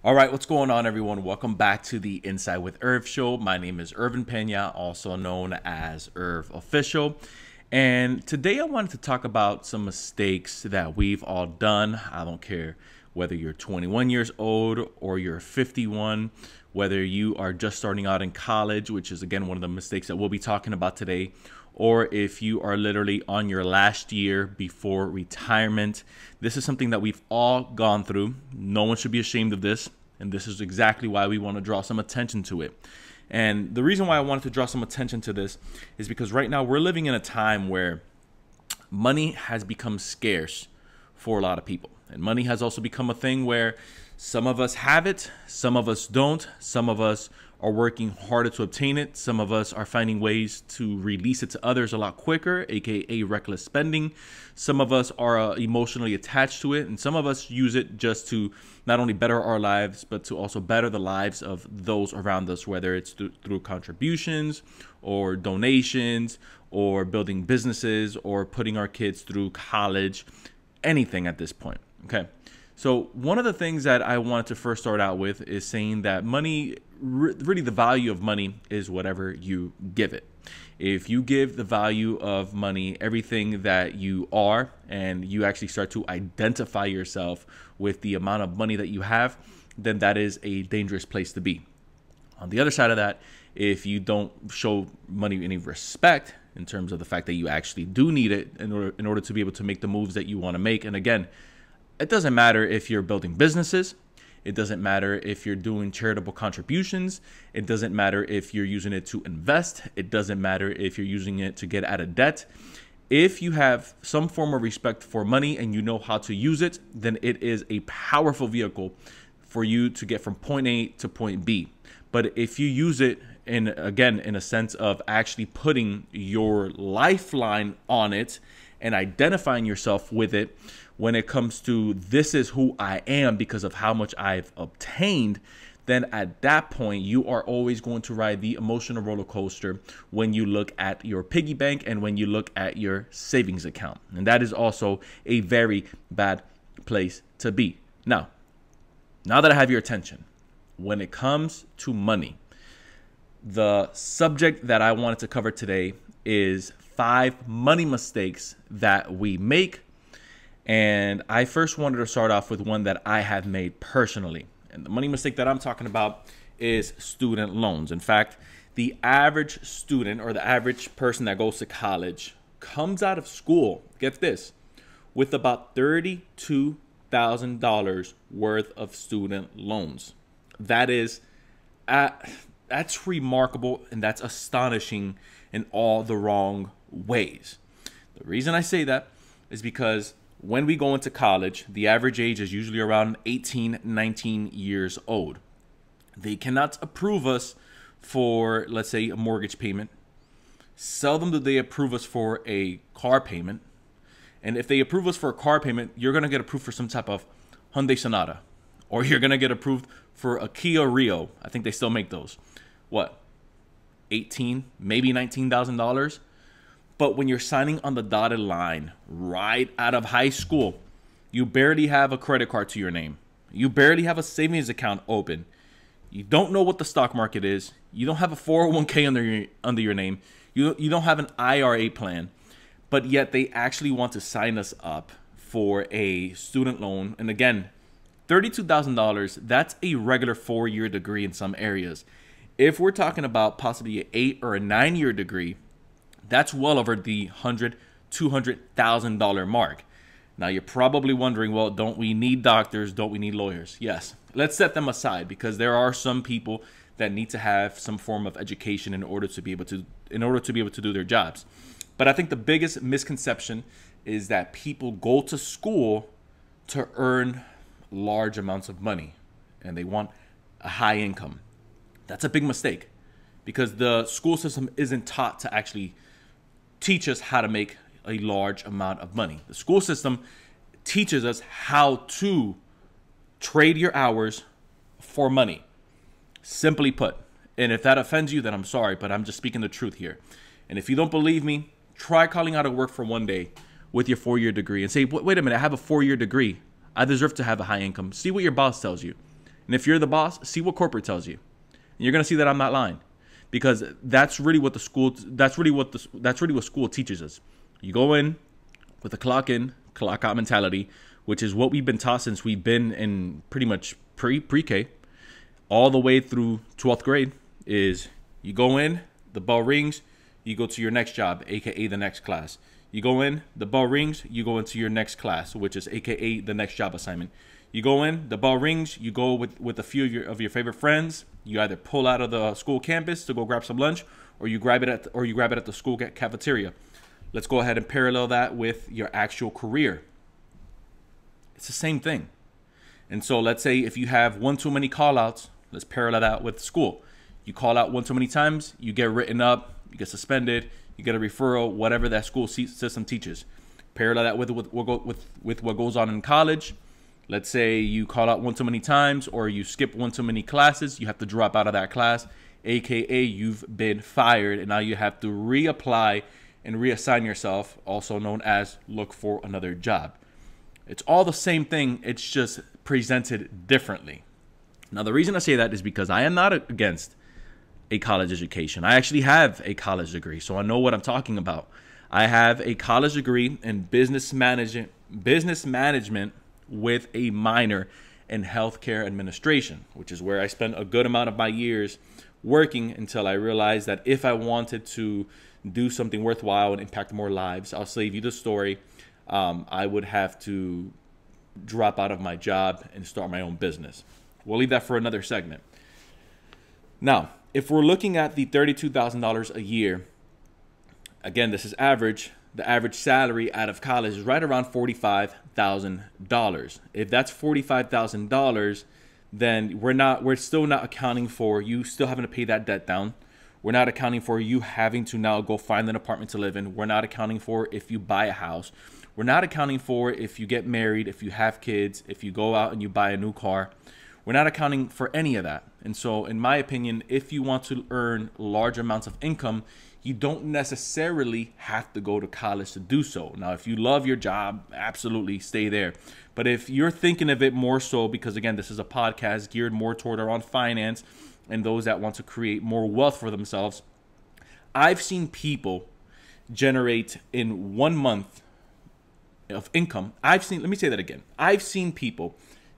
All right, what's going on, everyone? Welcome back to the Inside with Irv show. My name is Irvin Peña, also known as Irv Official. And today I wanted to talk about some mistakes that we've all done. I don't care whether you're 21 years old or you're 51, whether you are just starting out in college, which is, again, one of the mistakes that we'll be talking about today, or if you are literally on your last year before retirement. This is something that we've all gone through. No one should be ashamed of this, and this is exactly why we want to draw some attention to it. And the reason why I wanted to draw some attention to this is because right now we're living in a time where money has become scarce for a lot of people. And money has also become a thing where some of us have it, some of us don't, some of us are working harder to obtain it. Some of us are finding ways to release it to others a lot quicker, aka reckless spending. Some of us are emotionally attached to it, and some of us use it just to not only better our lives, but to also better the lives of those around us, whether it's through contributions or donations or building businesses or putting our kids through college, anything at this point. Okay. So one of the things that I wanted to first start out with is saying that money, really the value of money is whatever you give it. If you give the value of money everything that you are, and you actually start to identify yourself with the amount of money that you have, then that is a dangerous place to be. On the other side of that, if you don't show money any respect in terms of the fact that you actually do need it in order to be able to make the moves that you want to make, and again, it doesn't matter if you're building businesses. It doesn't matter if you're doing charitable contributions. It doesn't matter if you're using it to invest. It doesn't matter if you're using it to get out of debt. If you have some form of respect for money and you know how to use it, then it is a powerful vehicle for you to get from point A to point B. But if you use it in a sense of actually putting your lifeline on it and identifying yourself with it, when it comes to this is who I am because of how much I've obtained, then at that point, you are always going to ride the emotional roller coaster when you look at your piggy bank and when you look at your savings account. And that is also a very bad place to be. Now that I have your attention, when it comes to money, the subject that I wanted to cover today is 5 money mistakes that we make. And I first wanted to start off with one that I have made personally. And the money mistake that I'm talking about is student loans. In fact, the average student or the average person that goes to college comes out of school, get this, with about $32,000 worth of student loans. That's remarkable, and that's astonishing in all the wrong ways. The reason I say that is because when we go into college, the average age is usually around 18, 19 years old. They cannot approve us for, let's say, a mortgage payment. Seldom do they approve us for a car payment. And if they approve us for a car payment, you're going to get approved for some type of Hyundai Sonata. Or you're going to get approved for a Kia Rio. I think they still make those. What? 18, maybe $19,000? But when you're signing on the dotted line right out of high school, you barely have a credit card to your name. You barely have a savings account open. You don't know what the stock market is. You don't have a 401k under your name. You don't have an IRA plan. But yet they actually want to sign us up for a student loan. And again, $32,000, that's a regular 4-year degree in some areas. If we're talking about possibly an 8 or a 9-year degree, that's well over the $100,000, $200,000 mark. Now you're probably wondering, well, don't we need doctors? Don't we need lawyers? Yes. Let's set them aside because there are some people that need to have some form of education in order to be able to do their jobs. But I think the biggest misconception is that people go to school to earn large amounts of money and they want a high income. That's a big mistake because the school system isn't taught to actually teach us how to make a large amount of money. The school system teaches us how to trade your hours for money, simply put. And if that offends you, then I'm sorry, but I'm just speaking the truth here. And if you don't believe me, try calling out of work for one day with your 4-year degree and say, wait a minute, I have a 4-year degree. I deserve to have a high income. See what your boss tells you. And if you're the boss, see what corporate tells you. And you're going to see that I'm not lying, because that's really what school teaches us. You go in with a clock in, clock out mentality, which is what we've been taught since we've been in pretty much pre-K all the way through 12th grade. Is you go in, the bell rings, you go to your next job, aka the next class. You go in, the bell rings, you go into your next class, which is aka the next job assignment. You go in, the bell rings, you go with a few of your favorite friends. You either pull out of the school campus to go grab some lunch, or you grab it at the school cafeteria. Let's go ahead and parallel that with your actual career. It's the same thing. And so let's say if you have one too many call outs, let's parallel that with school. You call out one too many times, you get written up, you get suspended, you get a referral, whatever that school system teaches. Parallel that with what goes on in college. Let's say you call out one too many times, or you skip one too many classes, you have to drop out of that class, aka you've been fired, and now you have to reapply and reassign yourself, also known as look for another job. It's all the same thing, it's just presented differently. Now, the reason I say that is because I am not against a college education. I actually have a college degree, so I know what I'm talking about. I have a college degree in business management with a minor in healthcare administration, which is where I spent a good amount of my years working until I realized that if I wanted to do something worthwhile and impact more lives, I'll save you the story, I would have to drop out of my job and start my own business. We'll leave that for another segment. Now, if we're looking at the $32,000 a year, again, this is average. The average salary out of college is right around $45,000. If that's $45,000, then we're still not accounting for you still having to pay that debt down. We're not accounting for you having to now go find an apartment to live in. We're not accounting for if you buy a house. We're not accounting for if you get married, if you have kids, if you go out and you buy a new car. We're not accounting for any of that. And so, in my opinion, if you want to earn large amounts of income, you don't necessarily have to go to college to do so. Now, if you love your job, absolutely stay there. But if you're thinking of it more so, because again, this is a podcast geared more toward around finance and those that want to create more wealth for themselves, I've seen people generate in 1 month of income. Let me say that again. I've seen people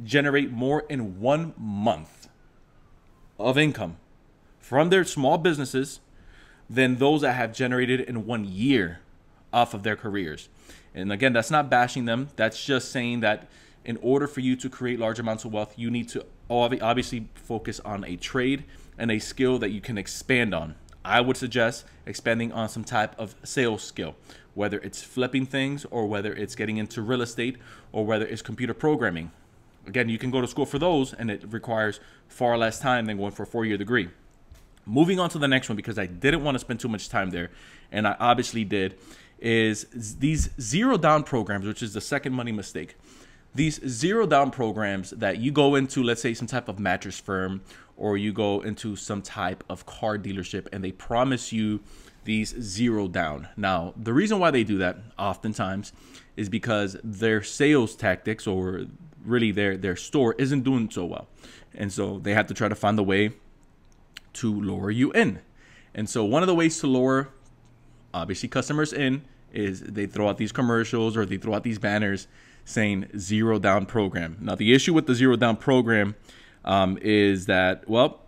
generate more in 1 month of income from their small businesses than those that have generated in 1 year off of their careers. And again, that's not bashing them. That's just saying that in order for you to create large amounts of wealth, you need to obviously focus on a trade and a skill that you can expand on. I would suggest expanding on some type of sales skill, whether it's flipping things or whether it's getting into real estate or whether it's computer programming. Again, you can go to school for those and it requires far less time than going for a 4-year degree. Moving on to the next one, because I didn't want to spend too much time there, and I obviously did, is these zero down programs, which is the second money mistake. These zero down programs that you go into, let's say some type of mattress firm, or you go into some type of car dealership and they promise you these zero down. Now, the reason why they do that oftentimes is because their sales tactics, or really their store, isn't doing so well. And so they have to try to find a way to lower you in. And so one of the ways to lower, obviously, customers in is they throw out these commercials or they throw out these banners saying zero down program. Now, the issue with the zero down program is that, well,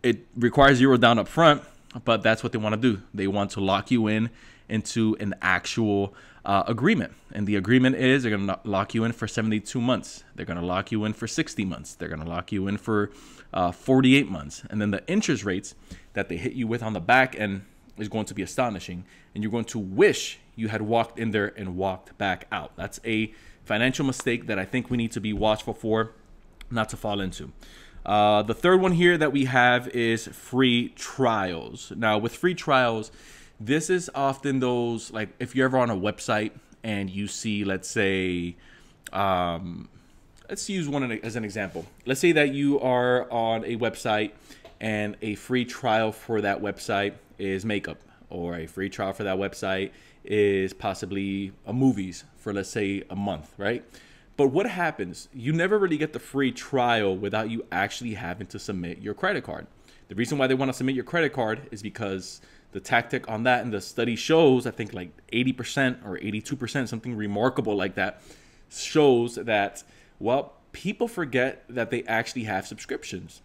it requires zero down up front, but that's what they want to do. They want to lock you in into an actual agreement. And the agreement is they're going to lock you in for 72 months. They're going to lock you in for 60 months. They're going to lock you in for 48 months. And then the interest rates that they hit you with on the back end is going to be astonishing. And you're going to wish you had walked in there and walked back out. That's a financial mistake that I think we need to be watchful for, not to fall into. The third one here that we have is free trials. Now, with free trials, this is often those, like if you're ever on a website and you see, let's say, let's use one as an example. Let's say that you are on a website and a free trial for that website is makeup, or a free trial for that website is possibly a movies for, let's say, a month, right? But what happens? You never really get the free trial without you actually having to submit your credit card. The reason why they want to submit your credit card is because the tactic on that, and the study shows, I think like 80% or 82%, something remarkable like that, shows that, well, people forget that they actually have subscriptions.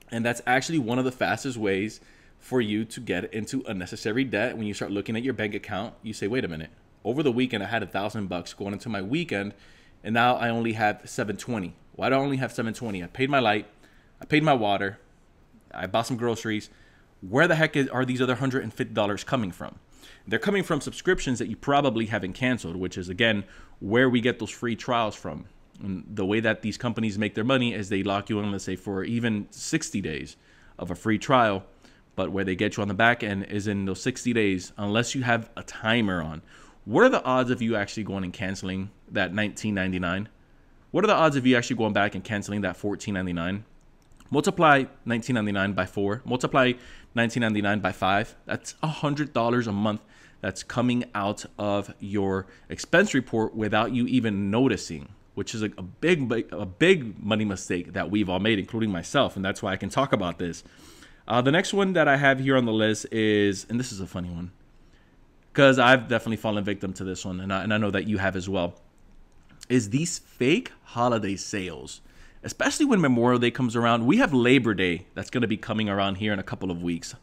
And that's actually one of the fastest ways for you to get into unnecessary debt. When you start looking at your bank account, you say, wait a minute, over the weekend, I had $1,000 going into my weekend, and now I only have $720. Why do I only have $720? I paid my light, I paid my water, I bought some groceries. Where the heck are these other $150 coming from? They're coming from subscriptions that you probably haven't canceled, which is, again, where we get those free trials from. And the way that these companies make their money is they lock you in, let's say, for even 60 days of a free trial. But where they get you on the back end is in those 60 days, unless you have a timer on. What are the odds of you actually going and canceling that $19.99? What are the odds of you actually going back and canceling that $14.99? Multiply $19.99 by 4. Multiply $19.99 by 5. That's $100 a month that's coming out of your expense report without you even noticing, which is a big money mistake that we've all made, including myself. And that's why I can talk about this. The next one that I have here on the list is, and this is a funny one, because I've definitely fallen victim to this one, and I know that you have as well, is these fake holiday sales. Especially when Memorial Day comes around. We have Labor Day that's going to be coming around here in a couple of weeks.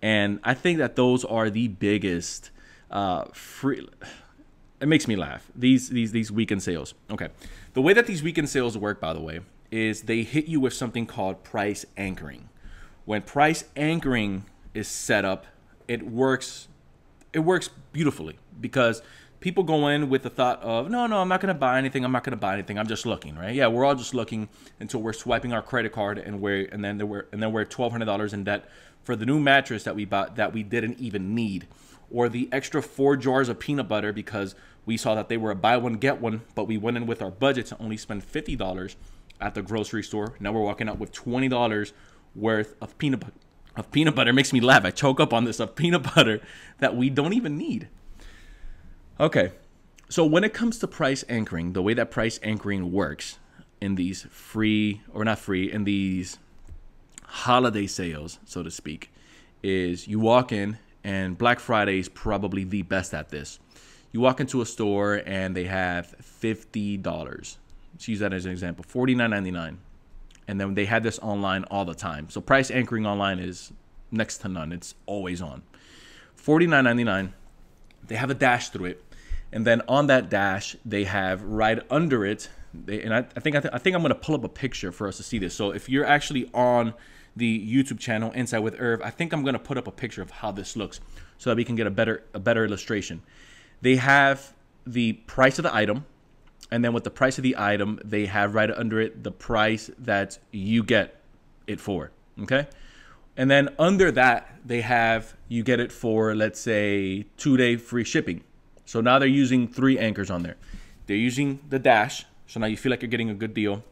And I think that those are the biggest free. It makes me laugh. These weekend sales. Okay. The way that these weekend sales work, by the way, is they hit you with something called price anchoring. When price anchoring is set up, it works beautifully, because people go in with the thought of, no, I'm not going to buy anything. I'm just looking, right? Yeah, we're all just looking until we're swiping our credit card and we're $1,200 in debt for the new mattress that we bought that we didn't even need, or the extra 4 jars of peanut butter because we saw that they were a buy one get one, but we went in with our budget to only spend $50 at the grocery store. Now we're walking out with $20 worth of peanut butter. It makes me laugh. I choke up on this, of peanut butter that we don't even need. Okay, so when it comes to price anchoring, the way that price anchoring works in these in these holiday sales, so to speak, is you walk in, and Black Friday is probably the best at this. You walk into a store and they have $50. Let's use that as an example, $49.99. And then they had this online all the time. So price anchoring online is next to none. It's always on. $49.99. They have a dash through it. And then on that dash, they have right under it, I think I'm going to pull up a picture for us to see this. So if you're actually on the YouTube channel, Inside with Irv, I think I'm going to put up a picture of how this looks so that we can get a better illustration. They have the price of the item, and then with the price of the item, they have right under it the price that you get it for, okay? And then under that, they have you get it for, let's say, 2-day free shipping. So now they're using 3 anchors on there. They're using the dash, so now you feel like you're getting a good deal.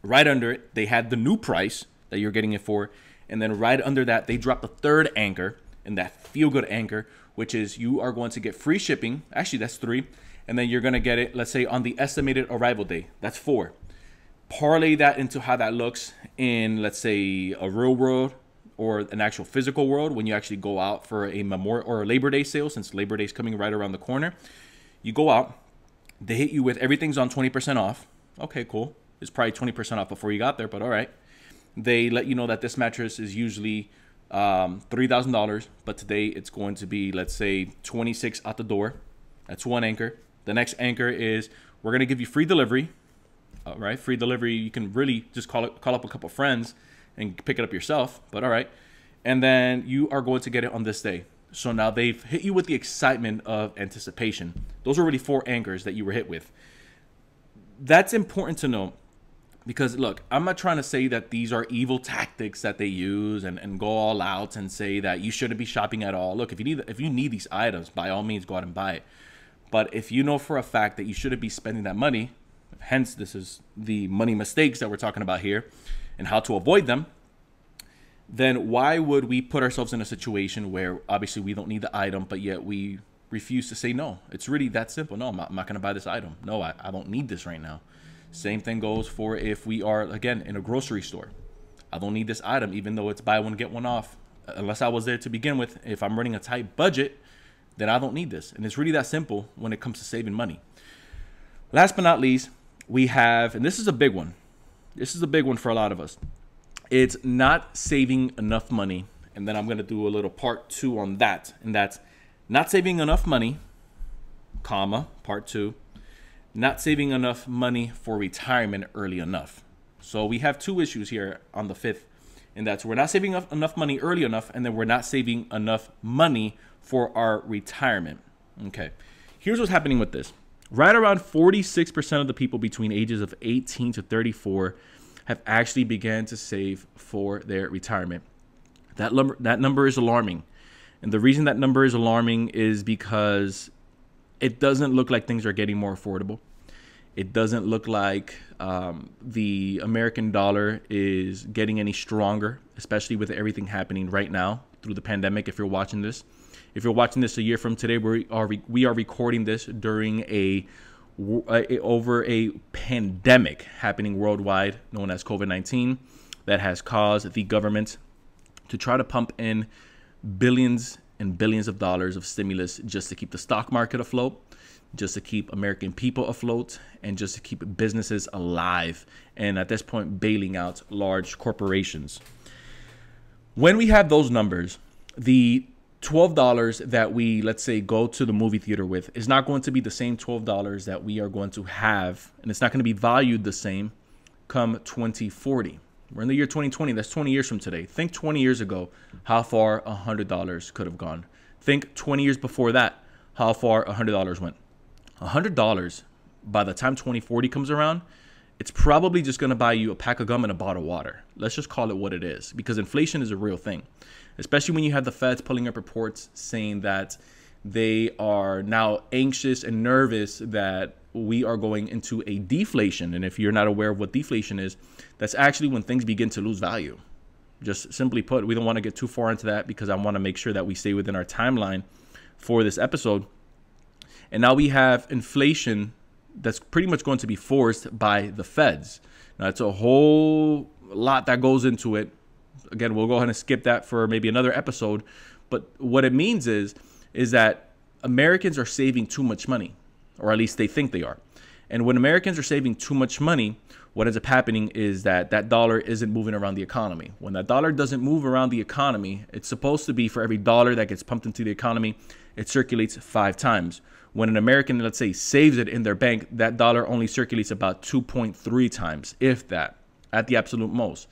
Right under it, they had the new price that you're getting it for. And then right under that, they dropped the 3rd anchor, and that feel-good anchor, which is you are going to get free shipping. Actually, that's 3. And then you're going to get it, let's say, on the estimated arrival day. That's 4. Parlay that into how that looks in, let's say, a real world or an actual physical world when you actually go out for a Memorial or a Labor Day sale, since Labor Day is coming right around the corner. You go out, they hit you with everything's on 20% off. Okay, cool. It's probably 20% off before you got there, but all right. They let you know that this mattress is usually $3,000, but today it's going to be, let's say, $26 out the door. That's 1 anchor. The next anchor is we're going to give you free delivery. All right, free delivery. You can really just call up a couple friends and pick it up yourself, but all right. And then you are going to get it on this day. So now they've hit you with the excitement of anticipation. Those are already 4 anchors that you were hit with. That's important to know, because look, I'm not trying to say that these are evil tactics that they use and go all out and say that you shouldn't be shopping at all. Look, if you need these items, by all means, go out and buy it. But if you know for a fact that you shouldn't be spending that money, hence this is the money mistakes that we're talking about here and how to avoid them, then why would we put ourselves in a situation where obviously we don't need the item, but yet we refuse to say no. It's really that simple. No, I'm not going to buy this item. No, I don't need this right now. Same thing goes for if we are, again, in a grocery store. I don't need this item, even though it's buy one, get one off. Unless I was there to begin with, if I'm running a tight budget, then I don't need this. And it's really that simple when it comes to saving money. Last but not least, we have, and this is a big one. This is a big one for a lot of us. It's not saving enough money. And then I'm going to do a little part 2 on that. And that's not saving enough money, comma, part 2. Not saving enough money for retirement early enough. So we have 2 issues here on the 5th. And that's we're not saving enough money early enough. And then we're not saving enough money for our retirement. Okay. Here's what's happening with this. Right around 46% of the people between ages of 18 to 34 have actually began to save for their retirement. That number is alarming. And the reason that number is alarming is because it doesn't look like things are getting more affordable. It doesn't look like the American dollar is getting any stronger, especially with everything happening right now through the pandemic. If you're watching this a year from today, we are recording this during over a pandemic happening worldwide known as COVID-19 that has caused the government to try to pump in billions and billions of dollars of stimulus just to keep the stock market afloat, just to keep American people afloat, and just to keep businesses alive, and at this point bailing out large corporations. When we have those numbers, the $12 that we, let's say, go to the movie theater with is not going to be the same $12 that we are going to have, and it's not going to be valued the same come 2040. We're in the year 2020. That's 20 years from today. Think 20 years ago, how far $100 could have gone. Think 20 years before that, how far $100 went. $100, by the time 2040 comes around, it's probably just going to buy you a pack of gum and a bottle of water. Let's just call it what it is, because inflation is a real thing, especially when you have the Feds pulling up reports saying that they are now anxious and nervous that we are going into a deflation. And if you're not aware of what deflation is, that's actually when things begin to lose value. Just simply put, we don't want to get too far into that because I want to make sure that we stay within our timeline for this episode. And now we have inflation that's pretty much going to be forced by the Feds. Now, it's a whole lot that goes into it. Again, we'll go ahead and skip that for maybe another episode. But what it means is that Americans are saving too much money, or at least they think they are. And when Americans are saving too much money, what ends up happening is that that dollar isn't moving around the economy. When that dollar doesn't move around the economy, it's supposed to be for every dollar that gets pumped into the economy, it circulates 5 times. When an American, let's say, saves it in their bank, that dollar only circulates about 2.3 times, if that, at the absolute most.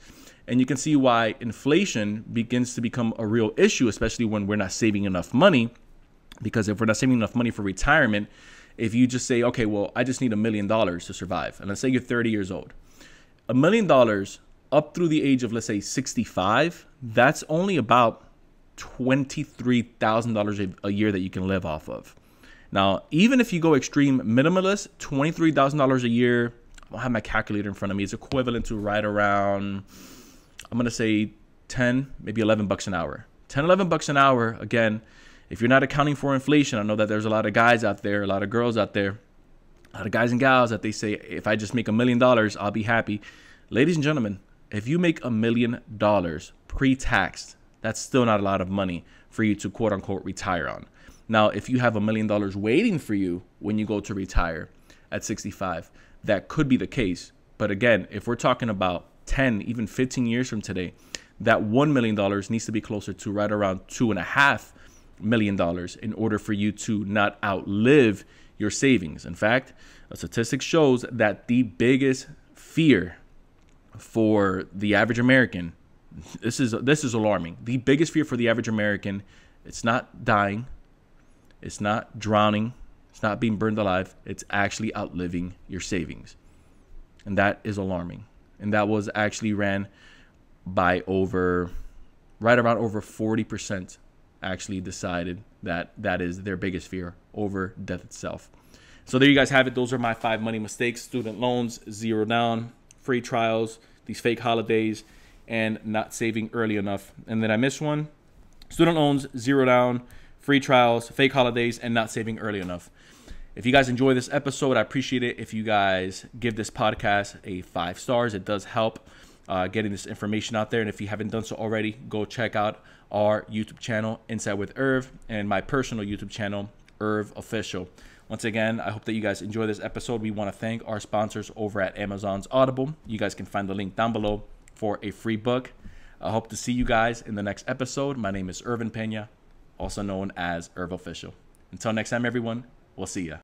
And you can see why inflation begins to become a real issue, especially when we're not saving enough money. Because if we're not saving enough money for retirement, if you just say, okay, well, I just need $1 million to survive. And let's say you're 30 years old. $1 million up through the age of, let's say, 65, that's only about $23,000 a year that you can live off of. Now, even if you go extreme minimalist, $23,000 a year, I don't have my calculator in front of me, it's equivalent to right around, I'm going to say 10, maybe $11 an hour. 10, $11 an hour, again, if you're not accounting for inflation, I know that there's a lot of guys out there, a lot of girls out there, a lot of guys and gals that they say, if I just make $1 million, I'll be happy. Ladies and gentlemen, if you make $1 million pre-tax, that's still not a lot of money for you to quote unquote retire on. Now, if you have $1 million waiting for you when you go to retire at 65, that could be the case. But again, if we're talking about 10, even 15 years from today, that $1 million needs to be closer to right around $2.5 million in order for you to not outlive your savings. In fact, a statistic shows that the biggest fear for the average American, this is alarming. The biggest fear for the average American, it's not dying, it's not drowning, it's not being burned alive, it's actually outliving your savings. And that is alarming. And that was actually ran by right around over 40% actually decided that that is their biggest fear over death itself. So there you guys have it. Those are my 5 money mistakes: student loans, 0 down, free trials, these fake holidays, and not saving early enough. And then I missed one: student loans, 0 down, free trials, fake holidays, and not saving early enough. If you guys enjoy this episode, I appreciate it if you guys give this podcast a 5 stars. It does help getting this information out there. And if you haven't done so already, go check out our YouTube channel, Inside with Irv, and my personal YouTube channel, Irv Official. Once again, I hope that you guys enjoy this episode. We want to thank our sponsors over at Amazon's Audible. You guys can find the link down below for a free book. I hope to see you guys in the next episode. My name is Irvin Peña, also known as Irv Official. Until next time, everyone, we'll see ya.